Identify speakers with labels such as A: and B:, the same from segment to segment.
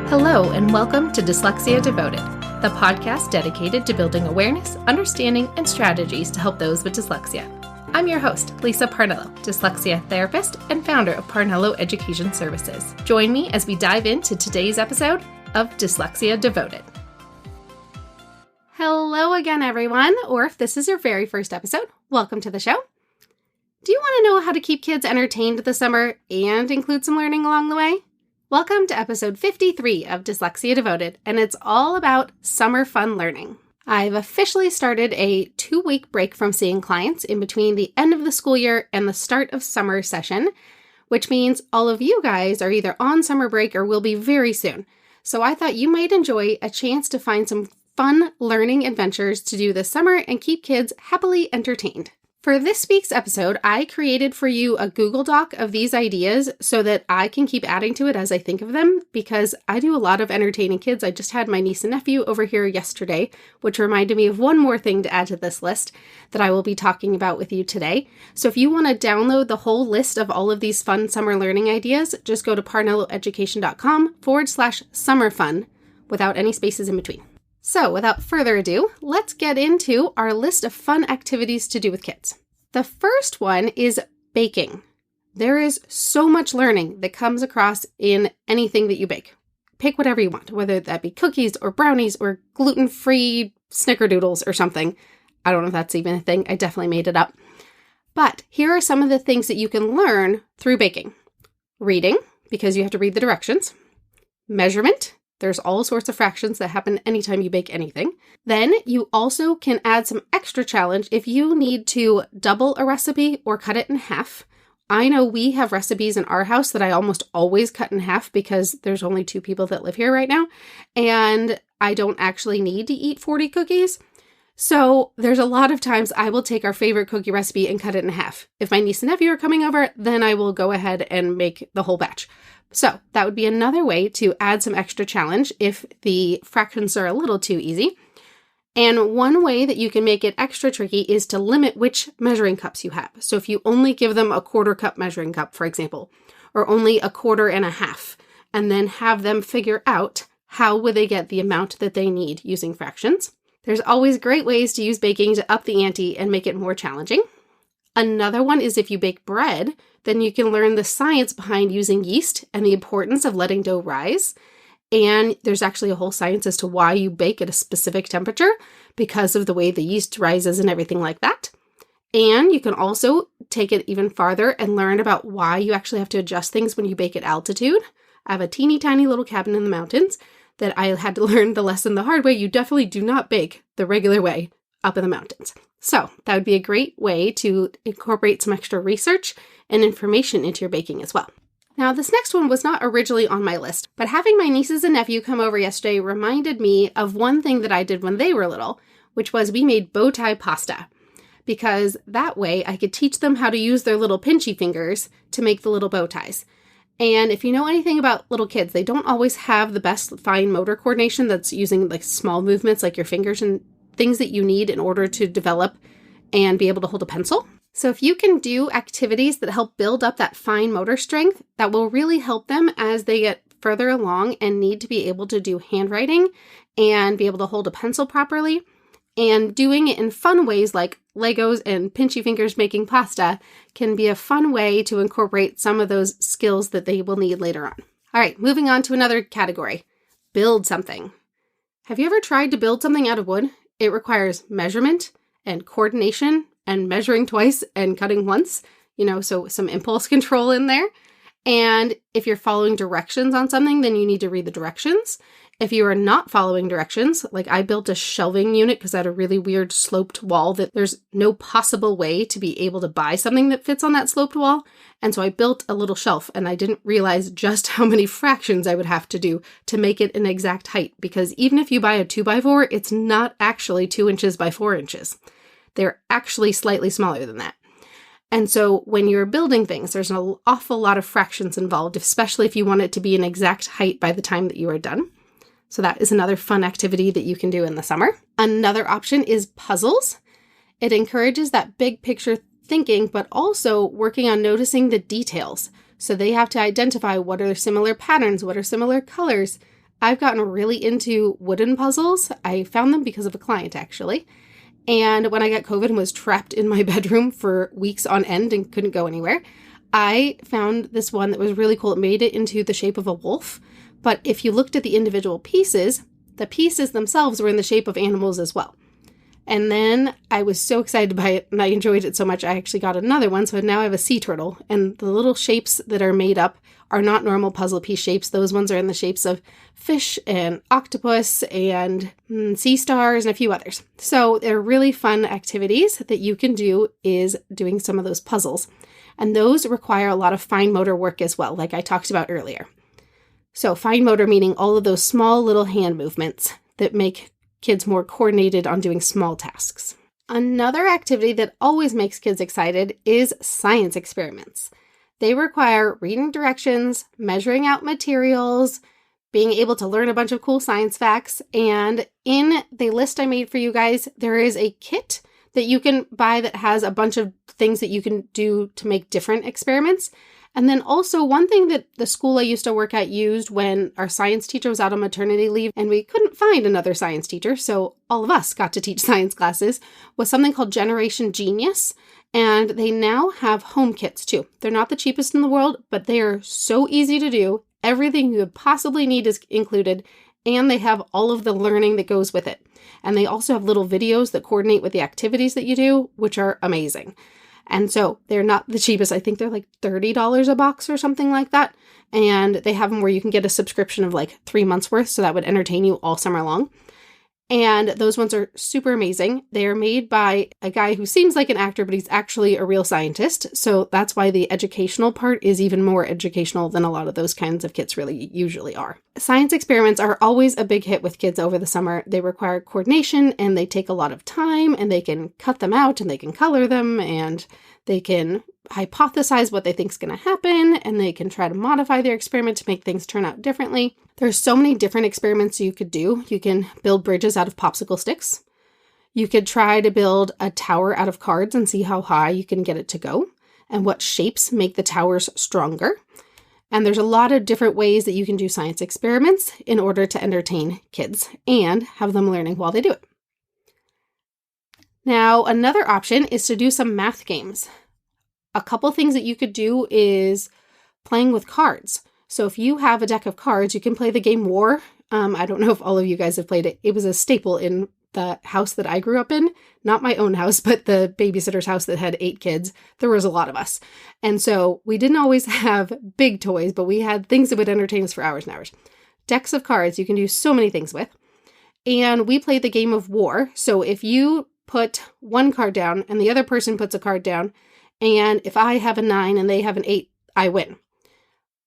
A: Hello, and welcome to Dyslexia Devoted, the podcast dedicated to building awareness, understanding, and strategies to help those with dyslexia. I'm your host, Lisa Parnello, dyslexia therapist and founder of Parnello Education Services. Join me as we dive into today's episode of Dyslexia Devoted. Hello again, everyone, or if this is your very first episode, welcome to the show. Do you want to know how to keep kids entertained this summer and include some learning along the way? Welcome to episode 53 of Dyslexia Devoted, and it's all about summer fun learning. I've officially started a 2-week break from seeing clients in between the end of the school year and the start of summer session, which means all of you guys are either on summer break or will be very soon. So I thought you might enjoy a chance to find some fun learning adventures to do this summer and keep kids happily entertained. For this week's episode, I created for you a Google Doc of these ideas so that I can keep adding to it as I think of them, because I do a lot of entertaining kids. I just had my niece and nephew over here yesterday, which reminded me of one more thing to add to this list that I will be talking about with you today. So if you want to download the whole list of all of these fun summer learning ideas, just go to parnelloeducation.com/summer fun without any spaces in between. So without further ado, let's get into our list of fun activities to do with kids. The first one is baking. There is so much learning that comes across in anything that you bake. Pick whatever you want, whether that be cookies or brownies or gluten-free snickerdoodles or something. I don't know if that's even a thing. I definitely made it up. But here are some of the things that you can learn through baking. Reading, because you have to read the directions. Measurement. There's all sorts of fractions that happen anytime you bake anything. Then you also can add some extra challenge if you need to double a recipe or cut it in half. I know we have recipes in our house that I almost always cut in half because there's only 2 people that live here right now, and I don't actually need to eat 40 cookies. So there's a lot of times I will take our favorite cookie recipe and cut it in half. If my niece and nephew are coming over, then I will go ahead and make the whole batch. So that would be another way to add some extra challenge if the fractions are a little too easy. And one way that you can make it extra tricky is to limit which measuring cups you have. So if you only give them a 1/4 cup measuring cup, for example, or only a 1/4 and a half, and then have them figure out how would they get the amount that they need using fractions. There's always great ways to use baking to up the ante and make it more challenging. Another one is if you bake bread, then you can learn the science behind using yeast and the importance of letting dough rise. And there's actually a whole science as to why you bake at a specific temperature because of the way the yeast rises and everything like that. And you can also take it even farther and learn about why you actually have to adjust things when you bake at altitude. I have a teeny tiny little cabin in the mountains that I had to learn the lesson the hard way. You definitely do not bake the regular way up in the mountains. So that would be a great way to incorporate some extra research and information into your baking as well. Now, this next one was not originally on my list, but having my nieces and nephew come over yesterday reminded me of one thing that I did when they were little, which was we made bow tie pasta, because that way I could teach them how to use their little pinchy fingers to make the little bow ties. And if you know anything about little kids, they don't always have the best fine motor coordination that's using like small movements like your fingers and things that you need in order to develop and be able to hold a pencil. So if you can do activities that help build up that fine motor strength, that will really help them as they get further along and need to be able to do handwriting and be able to hold a pencil properly. And doing it in fun ways like Legos and pinchy fingers making pasta can be a fun way to incorporate some of those skills that they will need later on. All right, moving on to another category. Build something. Have you ever tried to build something out of wood? It requires measurement and coordination and measuring twice and cutting once, so some impulse control in there. And if you're following directions on something, then you need to read the directions. If you are not following directions, like I built a shelving unit because I had a really weird sloped wall that there's no possible way to be able to buy something that fits on that sloped wall. And so I built a little shelf and I didn't realize just how many fractions I would have to do to make it an exact height. Because even if you buy a 2x4, it's not actually 2 inches by 4 inches. They're actually slightly smaller than that. And so when you're building things, there's an awful lot of fractions involved, especially if you want it to be an exact height by the time that you are done. So that is another fun activity that you can do in the summer. Another option is puzzles. It encourages that big picture thinking, but also working on noticing the details. So they have to identify what are similar patterns, what are similar colors, I've gotten really into wooden puzzles. I found them because of a client, actually. And when I got COVID and was trapped in my bedroom for weeks on end and couldn't go anywhere, I found this one that was really cool. It made it into the shape of a wolf. But if you looked at the individual pieces, the pieces themselves were in the shape of animals as well. And then I was so excited by it and I enjoyed it so much, I actually got another one. So now I have a sea turtle, and the little shapes that are made up are not normal puzzle piece shapes. Those ones are in the shapes of fish and octopus and sea stars and a few others. So they're really fun activities that you can do is doing some of those puzzles. And those require a lot of fine motor work as well, like I talked about earlier. So fine motor meaning all of those small little hand movements that make kids more coordinated on doing small tasks. Another activity that always makes kids excited is science experiments. They require reading directions, measuring out materials, being able to learn a bunch of cool science facts, and in the list I made for you guys, there is a kit that you can buy that has a bunch of things that you can do to make different experiments. And then also one thing that the school I used to work at used when our science teacher was out on maternity leave and we couldn't find another science teacher, so all of us got to teach science classes, was something called Generation Genius. And they now have home kits too. They're not the cheapest in the world, but they are so easy to do. Everything you would possibly need is included, and they have all of the learning that goes with it. And they also have little videos that coordinate with the activities that you do, which are amazing. And so they're not the cheapest. I think they're like $30 a box or something like that. And they have them where you can get a subscription of like 3 months worth. So that would entertain you all summer long. And those ones are super amazing. They are made by a guy who seems like an actor, but he's actually a real scientist. So that's why the educational part is even more educational than a lot of those kinds of kits really usually are. Science experiments are always a big hit with kids over the summer. They require coordination and they take a lot of time, and they can cut them out and they can color them and they can hypothesize what they think is going to happen, and they can try to modify their experiment to make things turn out differently. There's so many different experiments you could do. You can build bridges out of popsicle sticks. You could try to build a tower out of cards and see how high you can get it to go and what shapes make the towers stronger. And there's a lot of different ways that you can do science experiments in order to entertain kids and have them learning while they do it. Now, another option is to do some math games. A couple things that you could do is playing with cards. So if you have a deck of cards, you can play the game War. I don't know if all of you guys have played it. It was a staple in the house that I grew up in. Not my own house, but the babysitter's house that had 8 kids. There was a lot of us. And so we didn't always have big toys, but we had things that would entertain us for hours and hours. Decks of cards you can do so many things with. And we played the game of War. So if you put one card down and the other person puts a card down, and if I have a 9 and they have an 8, I win.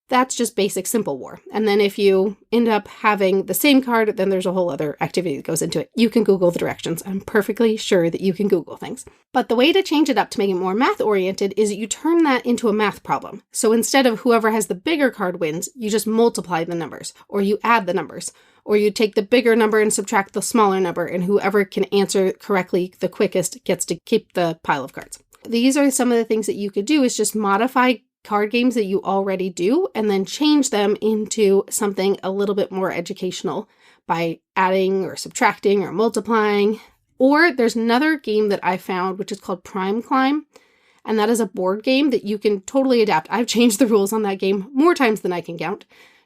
A: That's just basic simple war. And then if you end up having the same card, then there's a whole other activity that goes into it. You can Google the directions. I'm perfectly sure that you can Google things. But the way to change it up to make it more math-oriented is that you turn that into a math problem. So instead of whoever has the bigger card wins, you just multiply the numbers, or you add the numbers, or you take the bigger number and subtract the smaller number, and whoever can answer correctly the quickest gets to keep the pile of cards. These are some of the things that you could do is just modify card games that you already do and then change them into something a little bit more educational by adding or subtracting or multiplying. Or there's another game that I found which is called Prime Climb, and that is a board game that you can totally adapt. I've changed the rules on that game more times than I can count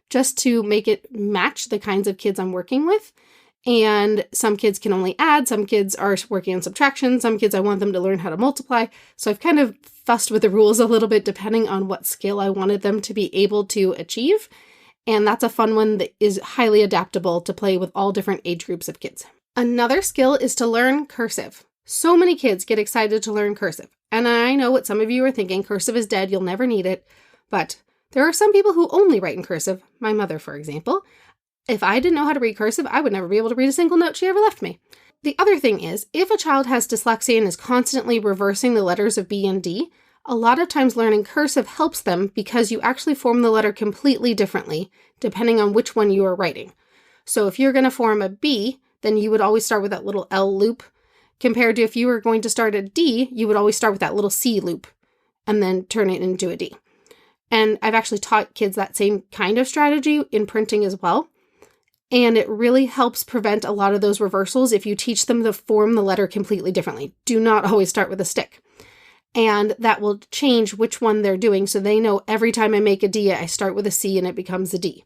A: just to make it match the kinds of kids I'm working with. And some kids can only add, some kids are working on subtraction, some kids I want them to learn how to multiply. So I've kind of fussed with the rules a little bit depending on what skill I wanted them to be able to achieve. And that's a fun one that is highly adaptable to play with all different age groups of kids. Another skill is to learn cursive. So many kids get excited to learn cursive. And I know what some of you are thinking, cursive is dead, you'll never need it. But there are some people who only write in cursive, my mother, for example. If I didn't know how to read cursive, I would never be able to read a single note she ever left me. The other thing is, if a child has dyslexia and is constantly reversing the letters of B and D, a lot of times learning cursive helps them because you actually form the letter completely differently depending on which one you are writing. So if you're going to form a B, then you would always start with that little L loop, compared to if you were going to start a D, you would always start with that little C loop and then turn it into a D. And I've actually taught kids that same kind of strategy in printing as well. And it really helps prevent a lot of those reversals if you teach them to form the letter completely differently. Do not always start with a stick. And that will change which one they're doing, so they know every time I make a D, I start with a C and it becomes a D.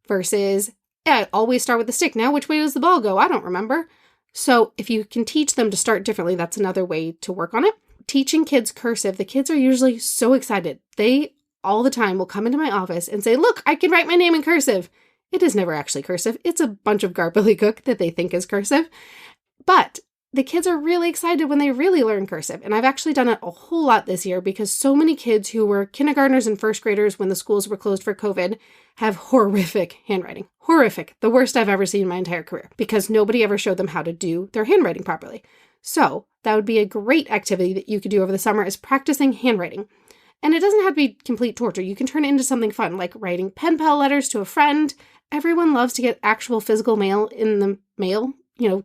A: Versus, I always start with the stick. Now which way does the ball go? I don't remember. So if you can teach them to start differently, that's another way to work on it. Teaching kids cursive, the kids are usually so excited. They all the time will come into my office and say, look, I can write my name in cursive. It is never actually cursive. It's a bunch of gobbledygook that they think is cursive. But the kids are really excited when they really learn cursive. And I've actually done it a whole lot this year because so many kids who were kindergartners and first graders when the schools were closed for COVID have horrific handwriting. Horrific. The worst I've ever seen in my entire career because nobody ever showed them how to do their handwriting properly. So that would be a great activity that you could do over the summer is practicing handwriting. And it doesn't have to be complete torture. You can turn it into something fun, like writing pen pal letters to a friend. Everyone loves to get actual physical mail in the mail,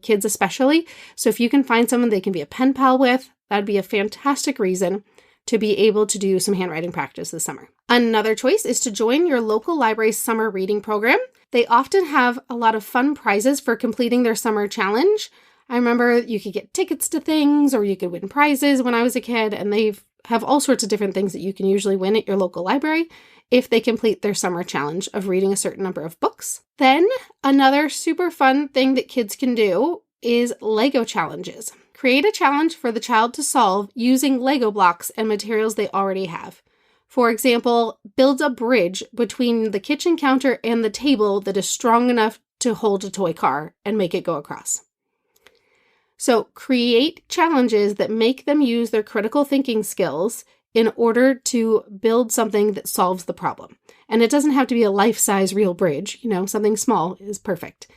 A: kids especially. So if you can find someone they can be a pen pal with, that'd be a fantastic reason to be able to do some handwriting practice this summer. Another choice is to join your local library's summer reading program. They often have a lot of fun prizes for completing their summer challenge. I remember you could get tickets to things or you could win prizes when I was a kid, and they have all sorts of different things that you can usually win at your local library if they complete their summer challenge of reading a certain number of books. Then another super fun thing that kids can do is Lego challenges. Create a challenge for the child to solve using Lego blocks and materials they already have. For example, build a bridge between the kitchen counter and the table that is strong enough to hold a toy car and make it go across. So create challenges that make them use their critical thinking skills in order to build something that solves the problem. And it doesn't have to be a life-size real bridge. Something small is perfect.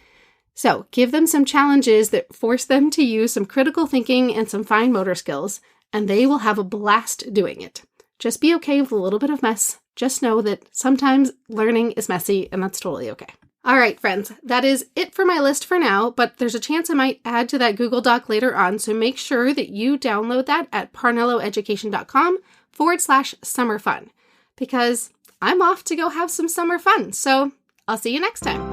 A: So give them some challenges that force them to use some critical thinking and some fine motor skills, and they will have a blast doing it. Just be okay with a little bit of mess. Just know that sometimes learning is messy, and that's totally okay. All right, friends, that is it for my list for now, but there's a chance I might add to that Google Doc later on, so make sure that you download that at parnelloeducation.com/summer fun, because I'm off to go have some summer fun, so I'll see you next time.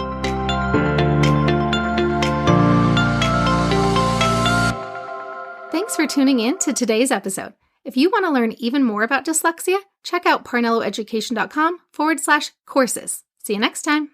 A: Thanks for tuning in to today's episode. If you want to learn even more about dyslexia, check out parnelloeducation.com/courses. See you next time.